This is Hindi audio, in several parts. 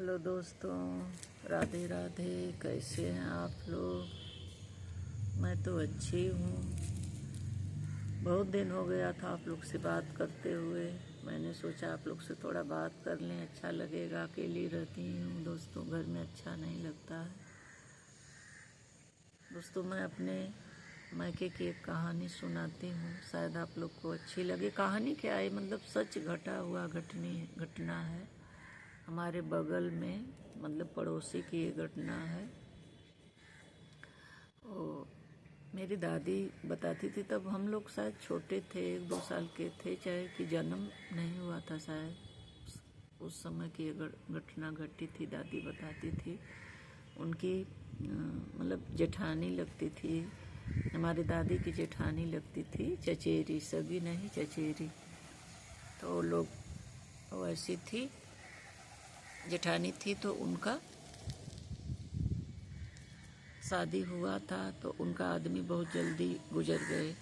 हेलो दोस्तों, राधे राधे। कैसे हैं आप लोग? मैं तो अच्छी हूँ। बहुत दिन हो गया था आप लोग से बात करते हुए। मैंने सोचा आप लोग से थोड़ा बात कर लें, अच्छा लगेगा। अकेली रहती हूँ दोस्तों, घर में अच्छा नहीं लगता है। दोस्तों, मैं अपने मायके की एक कहानी सुनाती हूँ, शायद आप लोग को अच्छी लगे। कहानी क्या है, मतलब सच घटा हुआ घटना है। हमारे बगल में, मतलब पड़ोसी की ये घटना है। ओ, मेरी दादी बताती थी, तब हम लोग शायद छोटे थे, 1-2 साल के थे, चाहे कि जन्म नहीं हुआ था शायद। उस समय की ये घटना घटी थी, दादी बताती थी। उनकी मतलब जेठानी लगती थी, हमारी दादी की जेठानी लगती थी, चचेरी, सगी नहीं चचेरी। तो वो लोग, वो ऐसी थी, जेठानी थी। तो उनका शादी हुआ था, तो उनका आदमी बहुत जल्दी गुजर गए।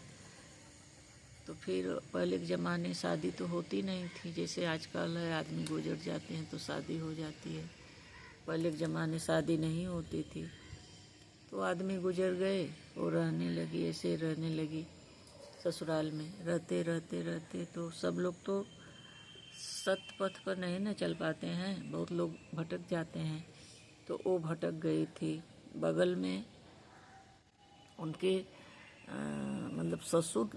तो फिर पहले के ज़माने शादी तो होती नहीं थी, जैसे आजकल है, आदमी गुजर जाते हैं तो शादी हो जाती है। पहले के ज़माने शादी नहीं होती थी। तो आदमी गुजर गए, वो रहने लगी, ऐसे रहने लगी ससुराल में। रहते रहते रहते तो सब लोग तो सत पथ पर नहीं न चल पाते हैं, बहुत लोग भटक जाते हैं। तो वो भटक गई थी। बगल में उनके मतलब ससुर,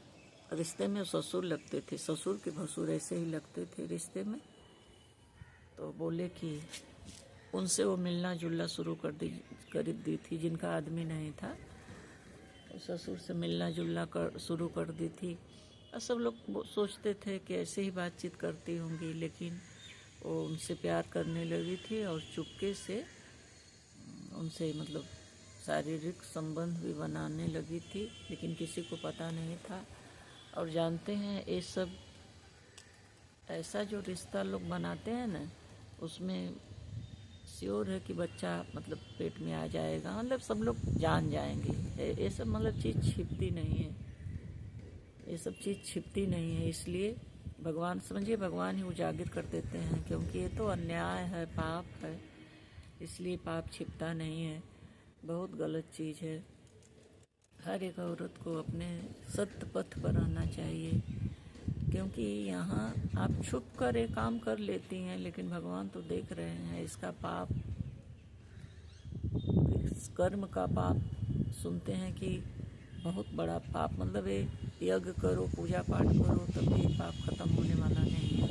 रिश्ते में ससुर लगते थे, ससुर के भसुर ऐसे ही लगते थे रिश्ते में। तो बोले कि उनसे वो मिलना जुलना शुरू कर दी थी, जिनका आदमी नहीं था। तो ससुर से मिलना जुलना शुरू कर दी थी। और सब लोग सोचते थे कि ऐसे ही बातचीत करती होंगी, लेकिन वो उनसे प्यार करने लगी थी और चुपके से उनसे मतलब शारीरिक संबंध भी बनाने लगी थी, लेकिन किसी को पता नहीं था। और जानते हैं, ये सब ऐसा जो रिश्ता लोग बनाते हैं ना, उसमें श्योर है कि बच्चा मतलब पेट में आ जाएगा, मतलब सब लोग जान जाएंगे। ये सब मतलब चीज़ छिपती नहीं है, ये सब चीज़ छिपती नहीं है। इसलिए भगवान, समझिए भगवान ही उजागर कर देते हैं, क्योंकि ये तो अन्याय है, पाप है। इसलिए पाप छिपता नहीं है, बहुत गलत चीज़ है। हर एक औरत को अपने सत्य पथ पर रहना चाहिए, क्योंकि यहाँ आप छुप कर एक काम कर लेती हैं, लेकिन भगवान तो देख रहे हैं। इसका पाप, इस कर्म का पाप सुनते हैं कि बहुत बड़ा पाप, मतलब ये यज्ञ करो, पूजा पाठ करो, तब भी पाप खत्म होने वाला नहीं है।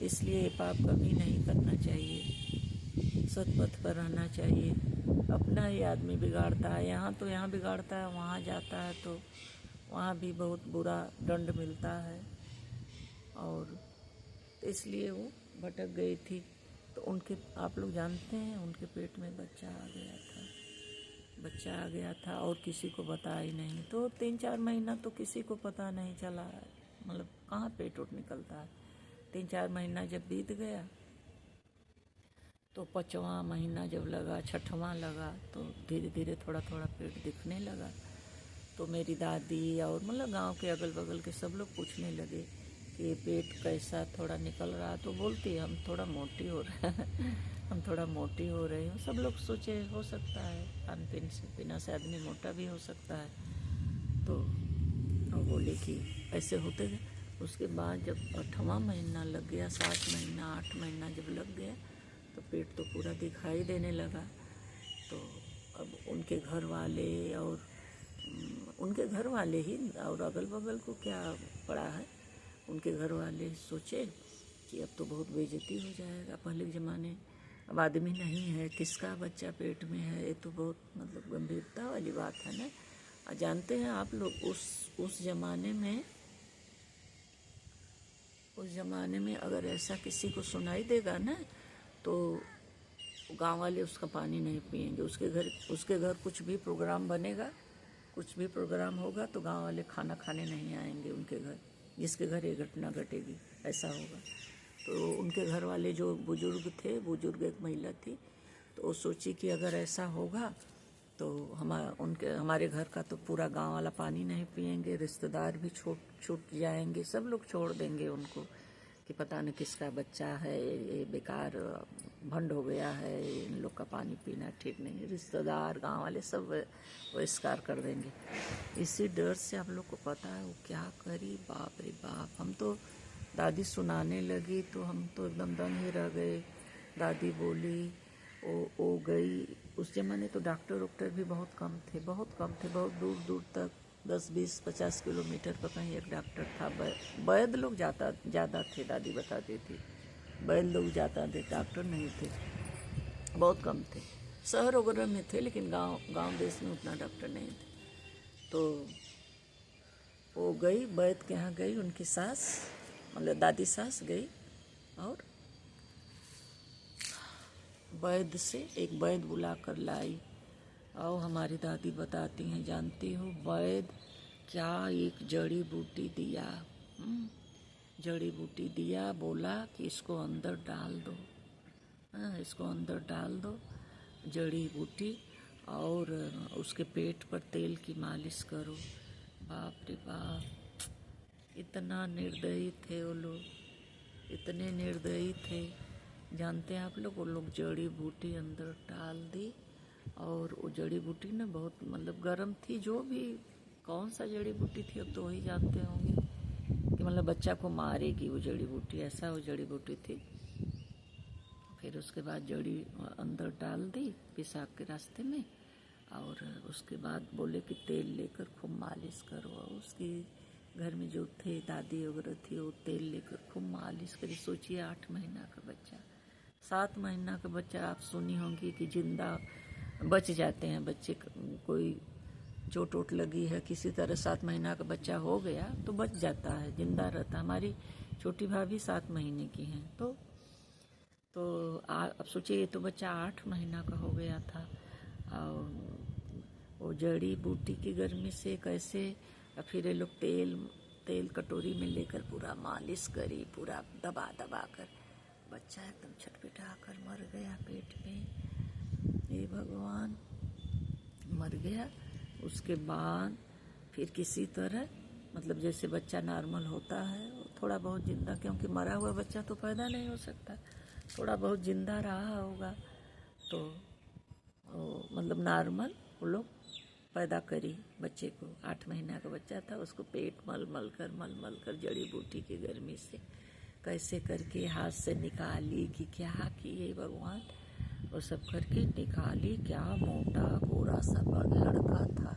इसलिए ये पाप कभी नहीं करना चाहिए, सतपथ पर रहना चाहिए। अपना ही आदमी बिगाड़ता है, यहाँ तो यहाँ बिगाड़ता है, वहाँ जाता है तो वहाँ भी बहुत बुरा दंड मिलता है। और इसलिए वो भटक गई थी। तो उनके, आप लोग जानते हैं, उनके पेट में बच्चा आ गया था, बच्चा आ गया था और किसी को बता ही नहीं। तो 3-4 महीना तो किसी को पता नहीं चला, मतलब कहाँ पेट उठ निकलता है। 3-4 महीना जब बीत गया, तो 5वां महीना जब लगा, 6वां लगा, तो धीरे धीरे थोड़ा थोड़ा पेट दिखने लगा। तो मेरी दादी और मतलब गांव के अगल बगल के सब लोग पूछने लगे कि ये पेट कैसा थोड़ा निकल रहा। तो बोलती, हम थोड़ा मोटी हो रहे हैं हम थोड़ा मोटी हो रहे हैं। सब लोग सोचे हो सकता है, खान पीन से, पीना से आदमी मोटा भी हो सकता है। तो वो बोले कि ऐसे होते गए। उसके बाद जब 8वां महीना लग गया, 7 महीना 8 महीना जब लग गया, तो पेट तो पूरा दिखाई देने लगा। तो अब उनके घर वाले और उनके घर वाले ही, और अगल बगल को क्या पड़ा है, उनके घर वाले सोचे कि अब तो बहुत बेइज्जती हो जाएगा। पहले के ज़माने, अब आदमी नहीं है, किसका बच्चा पेट में है, ये तो बहुत मतलब गंभीरता वाली बात है ना। और जानते हैं आप लोग, उस ज़माने में अगर ऐसा किसी को सुनाई देगा ना, तो गांव वाले उसका पानी नहीं पिएंगे। उसके घर कुछ भी प्रोग्राम बनेगा, कुछ भी प्रोग्राम होगा, तो गांव वाले खाना खाने नहीं आएंगे उनके घर, जिसके घर ये घटना घटेगी, ऐसा होगा। तो उनके घर वाले जो बुजुर्ग थे, बुजुर्ग एक महिला थी, तो वो सोची कि अगर ऐसा होगा तो हमारे घर का तो पूरा गांव वाला पानी नहीं पिएंगे, रिश्तेदार भी छूट जाएंगे, सब लोग छोड़ देंगे उनको कि पता नहीं किसका बच्चा है, ये बेकार भंड हो गया है, इन लोग का पानी पीना ठीक नहीं। रिश्तेदार गांव वाले सब बहिष्कार कर देंगे। इसी डर से आप लोग को पता है वो क्या करी, बाप रे बाप। हम तो दादी सुनाने लगी तो हम तो एकदम दंग ही रह गए। दादी बोली वो गई। उस जमाने तो डॉक्टर भी बहुत कम थे, बहुत दूर दूर तक 10, 20, 50 किलोमीटर पर कहीं एक डॉक्टर था। वैद्य लोग ज़्यादा थे, दादी बताती थी। वैद्य लोग ज़्यादा थे, डॉक्टर नहीं थे, बहुत कम थे। शहर वगैरह में थे लेकिन गांव देश में उतना डॉक्टर नहीं थे। तो वो गई, वैद्य के यहाँ गई, उनकी सास मतलब दादी सास गई और वैद्य से एक वैद्य बुला कर लाई। और हमारी दादी बताती हैं, जानती हो वैद्य क्या एक जड़ी बूटी दिया। जड़ी बूटी दिया, बोला कि इसको अंदर डाल दो, इसको अंदर डाल दो जड़ी बूटी, और उसके पेट पर तेल की मालिश करो। बाप रे बाप, इतना निर्दयी थे वो लोग, इतने निर्दयी थे। जानते हैं आप लोग, वो लोग जड़ी बूटी अंदर डाल दी, और वो जड़ी बूटी ना बहुत मतलब गर्म थी। जो भी कौन सा जड़ी बूटी थी अब तो वही जानते होंगे कि मतलब बच्चा को मारेगी वो जड़ी बूटी, ऐसा वो जड़ी बूटी थी। फिर उसके बाद जड़ी अंदर डाल दी पेशाब के रास्ते में, और उसके बाद बोले कि तेल लेकर खूब मालिश करो। और उसकी घर में जो थे दादी वगैरह थी, वो तेल लेकर खूब मालिश करी। सोचिए 8 महीना का बच्चा, 7 महीना का बच्चा, आप सुनी होंगी कि जिंदा बच जाते हैं बच्चे। कोई चोट वोट लगी है किसी तरह, 7 महीना का बच्चा हो गया तो बच जाता है, जिंदा रहता। हमारी छोटी भाभी 7 महीने की हैं। तो अब सोचिए ये तो बच्चा 8 महीना का हो गया था। और वो जड़ी बूटी की गर्मी से कैसे, फिर ये लोग तेल कटोरी में लेकर पूरा मालिश करी, पूरा दबा कर। बच्चा एकदम छटपटा कर मर गया पेट में। हे भगवान, मर गया। उसके बाद फिर किसी तरह मतलब जैसे बच्चा नॉर्मल होता है, थोड़ा बहुत जिंदा, क्योंकि मरा हुआ बच्चा तो पैदा नहीं हो सकता, थोड़ा बहुत जिंदा रहा होगा। तो मतलब नॉर्मल वो लोग पैदा करी बच्चे को। 8 महीना का बच्चा था, उसको पेट मल कर जड़ी बूटी की गर्मी से कैसे करके हाथ से निकाली कि क्या किए भगवान, वो सब करके निकाली। क्या मोटा गोरा सा लड़का था,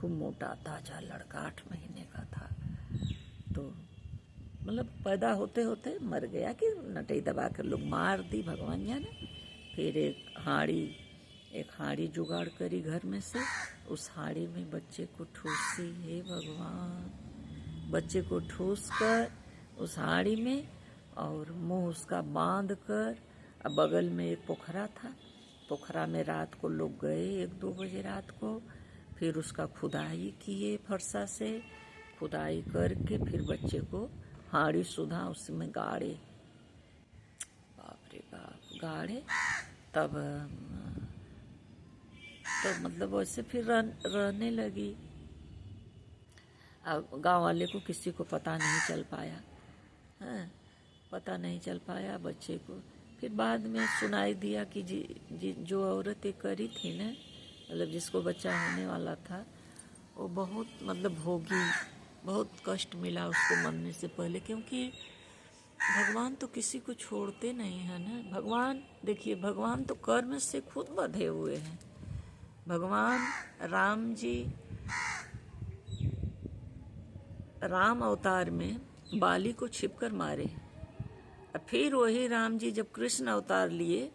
खूब मोटा ताजा लड़का, 8 महीने का था। तो मतलब पैदा होते होते मर गया कि नटई दबा कर लोग मार दी, भगवान जाने। फिर एक हाड़ी जुगाड़ करी घर में से, उस हाड़ी में बच्चे को ठूसी। हे भगवान, बच्चे को ठूस कर उस हाड़ी में, और मुंह उसका बांध कर, अब बगल में एक पोखरा था, पोखरा में रात को लोग गए 1-2 बजे रात को। फिर उसका खुदाई किए, फरसा से खुदाई करके फिर बच्चे को हाड़ी सुधा उसमें गाड़े। बाप रे बाप, गाड़े। तब मतलब वैसे फिर रहने लगी। अब गांव वाले को किसी को पता नहीं चल पाया, हाँ, पता नहीं चल पाया बच्चे को। फिर बाद में सुनाई दिया कि जी जो औरतें करी थी ना, मतलब जिसको बच्चा होने वाला था, वो बहुत मतलब भोगी, बहुत कष्ट मिला उसको मरने से पहले। क्योंकि भगवान तो किसी को छोड़ते नहीं है ना। भगवान देखिए, भगवान तो कर्म से खुद बंधे हुए हैं। भगवान राम जी राम अवतार में बाली को छिपकर मारे, फिर वही राम जी जब कृष्ण अवतार लिए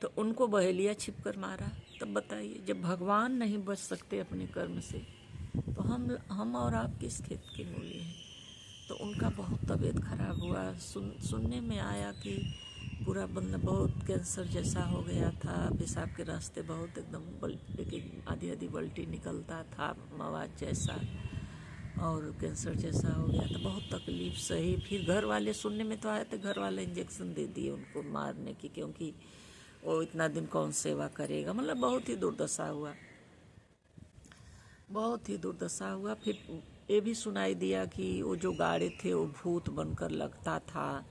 तो उनको बहेलिया छिपकर मारा। तब बताइए, जब भगवान नहीं बच सकते अपने कर्म से तो हम और आप किस खेत के मूली हैं। तो उनका बहुत तबीयत खराब हुआ। सुनने में आया कि पूरा मतलब बहुत कैंसर जैसा हो गया था, पेशाब के रास्ते बहुत एकदम आधी बल्टी निकलता था, मवाद जैसा, और कैंसर जैसा हो गया था। बहुत तकलीफ सही। फिर घर वाले, सुनने में तो आया था घर वाले इंजेक्शन दे दिए उनको मारने की, क्योंकि वो इतना दिन कौन सेवा करेगा। मतलब बहुत ही दुर्दशा हुआ, बहुत ही दुर्दशा हुआ। फिर ये भी सुनाई दिया कि वो जो गाड़े थे वो भूत बनकर लगता था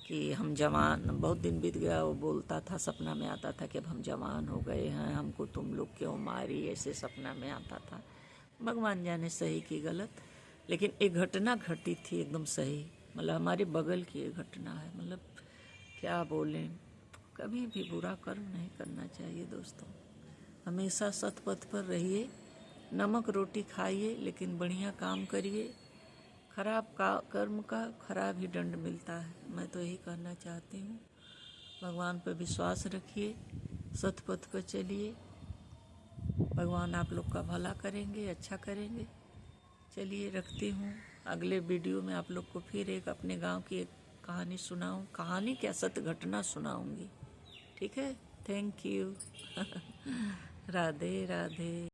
कि हम जवान, बहुत दिन बीत गया, वो बोलता था, सपना में आता था कि अब हम जवान हो गए हैं, हमको तुम लोग क्यों मारी, ऐसे सपना में आता था। भगवान जाने सही की गलत, लेकिन एक घटना घटी थी एकदम सही, मतलब हमारे बगल की एक घटना है। मतलब क्या बोलें, कभी भी बुरा कर्म नहीं करना चाहिए दोस्तों। हमेशा सतपथ पर रहिए, नमक रोटी खाइए, लेकिन बढ़िया काम करिए। खराब कर्म का खराब ही दंड मिलता है। मैं तो यही कहना चाहती हूँ, भगवान पर विश्वास रखिए, सतपथ पर चलिए, भगवान आप लोग का भला करेंगे, अच्छा करेंगे। चलिए रखती हूँ, अगले वीडियो में आप लोग को फिर एक अपने गांव की एक कहानी सुनाऊँ, कहानी क्या सत्य घटना सुनाऊँगी। ठीक है, थैंक यू। राधे राधे।